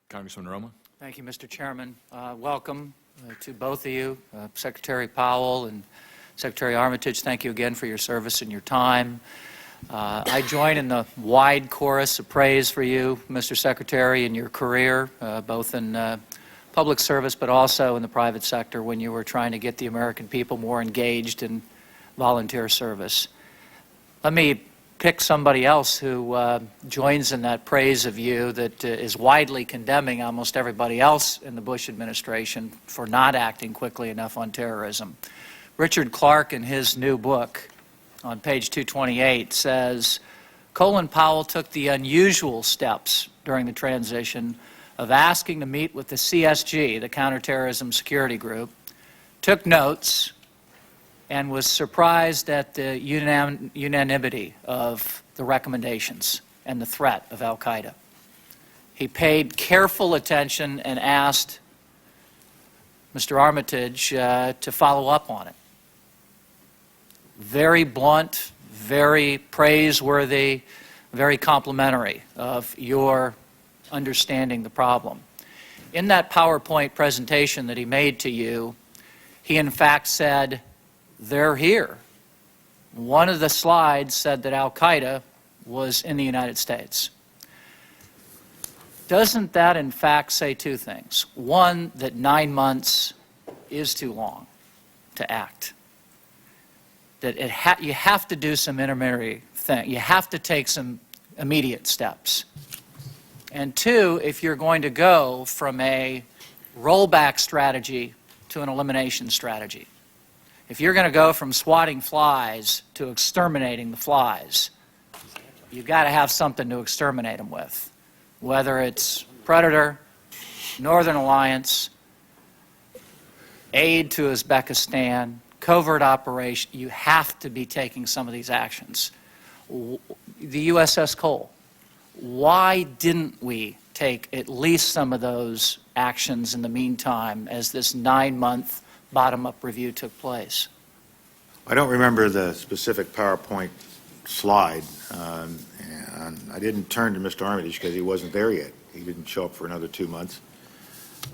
Congressman Roemer. Thank you, Mr. Chairman. Welcome to both of you, Secretary Powell and Secretary Armitage. Thank you again for your service and your time. I join in the wide chorus of praise for you, Mr. Secretary, in your career, both in public service but also in the private sector when you were trying to get the American people more engaged in volunteer service. Let me pick somebody else who joins in that praise of you that is widely condemning almost everybody else in the Bush administration for not acting quickly enough on terrorism. Richard Clarke, in his new book on page 228, says, Colin Powell took the unusual steps during the transition of asking to meet with the CSG, the Counterterrorism Security Group, took notes, and was surprised at the unanimity of the recommendations and the threat of al-Qaeda. He paid careful attention and asked Mr. Armitage to follow up on it. Very blunt, very praiseworthy, very complimentary of your understanding the problem. In that PowerPoint presentation that he made to you, he in fact said, they're here. One of the slides said that al-Qaeda was in the United States. Doesn't that in fact say two things? One, that 9 months is too long to act. That you have to do some intermediary thing. You have to take some immediate steps. And two, if you're going to go from a rollback strategy to an elimination strategy, if you're going to go from swatting flies to exterminating the flies, you've got to have something to exterminate them with. Whether it's Predator, Northern Alliance, aid to Uzbekistan, covert operation, you have to be taking some of these actions. The USS Cole, why didn't we take at least some of those actions in the meantime as this 9-month bottom-up review took place? I don't remember the specific PowerPoint slide. And I didn't turn to Mr. Armitage because he wasn't there yet. He didn't show up for another 2 months.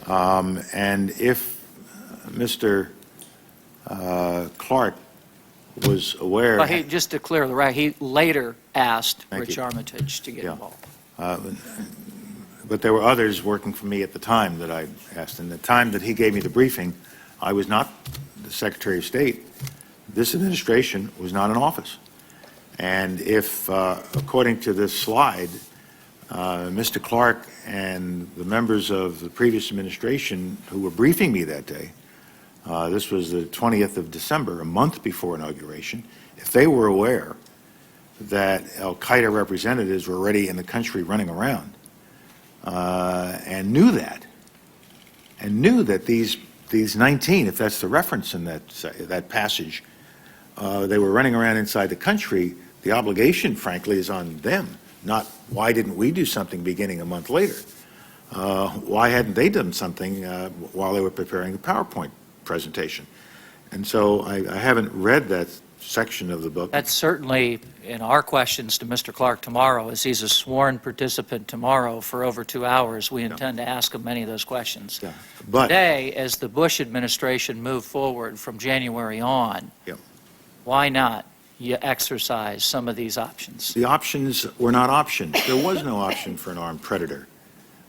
And if Mr. Clarke was aware... Well, just to clear the record, he later asked Rich Armitage to get involved. But there were others working for me at the time that I asked. And the time that he gave me the briefing, I was not the Secretary of State. This administration was not in office. And if, according to this slide, Mr. Clarke and the members of the previous administration who were briefing me that day, this was the 20th of December, a month before inauguration, if they were aware that al-Qaeda representatives were already in the country running around and knew that these 19, if that's the reference in that passage, they were running around inside the country, the obligation, frankly, is on them, not why didn't we do something beginning a month later? Why hadn't they done something while they were preparing the PowerPoint presentation? And so I haven't read that section of the book. That's certainly in our questions to Mr. Clarke tomorrow, as he's a sworn participant tomorrow for over 2 hours. We intend to ask him many of those questions. But today, as the Bush administration moved forward from January on, why not you exercise some of these options? The options were not options. There was no option for an armed predator.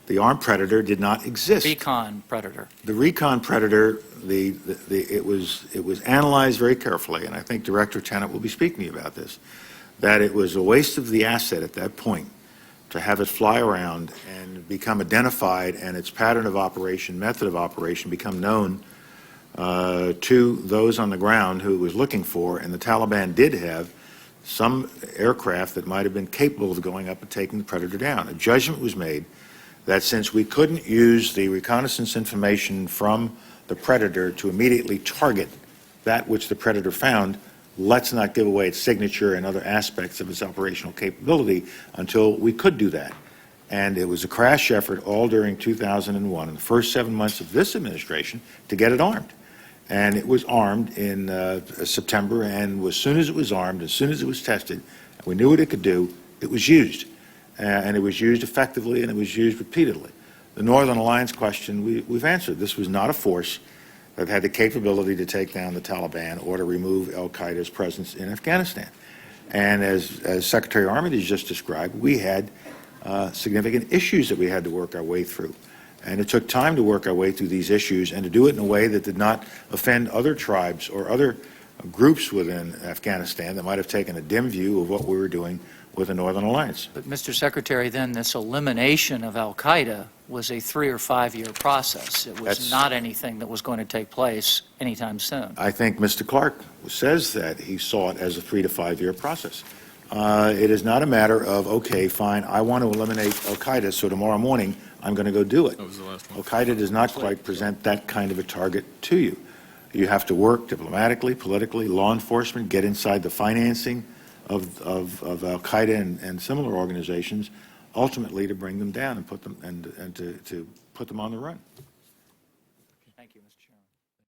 The armed predator did not exist. Recon predator. The recon predator, it was analyzed very carefully, and I think Director Tenet will be speaking to you about this, that it was a waste of the asset at that point to have it fly around and become identified and its pattern of operation, method of operation become known to those on the ground who it was looking for, and the Taliban did have some aircraft that might have been capable of going up and taking the predator down. A judgment was made that since we couldn't use the reconnaissance information from the predator to immediately target that which the predator found, let's not give away its signature and other aspects of its operational capability until we could do that. And it was a crash effort all during 2001, in the first 7 months of this administration, to get it armed. And it was armed in September, and as soon as it was armed, as soon as it was tested, we knew what it could do, it was used. And it was used effectively, and it was used repeatedly. The Northern Alliance question, we've answered. This was not a force that had the capability to take down the Taliban or to remove al-Qaeda's presence in Afghanistan. And as Secretary Armitage just described, we had significant issues that we had to work our way through. And it took time to work our way through these issues and to do it in a way that did not offend other tribes or other groups within Afghanistan that might have taken a dim view of what we were doing with the Northern Alliance. But, Mr. Secretary, then this elimination of al-Qaeda was a 3 or 5 year process. It was not anything that was going to take place anytime soon. I think Mr. Clark says that he saw it as a 3 to 5 year process. It is not a matter of, okay, fine, I want to eliminate al-Qaeda, so tomorrow morning I'm going to go do it. That was the last one. Al-Qaeda does not quite present that kind of a target to you. You have to work diplomatically, politically, law enforcement, get inside the financing of al-Qaeda and similar organizations, ultimately to bring them down and put them and to put them on the run. Thank you, Mr. Chairman.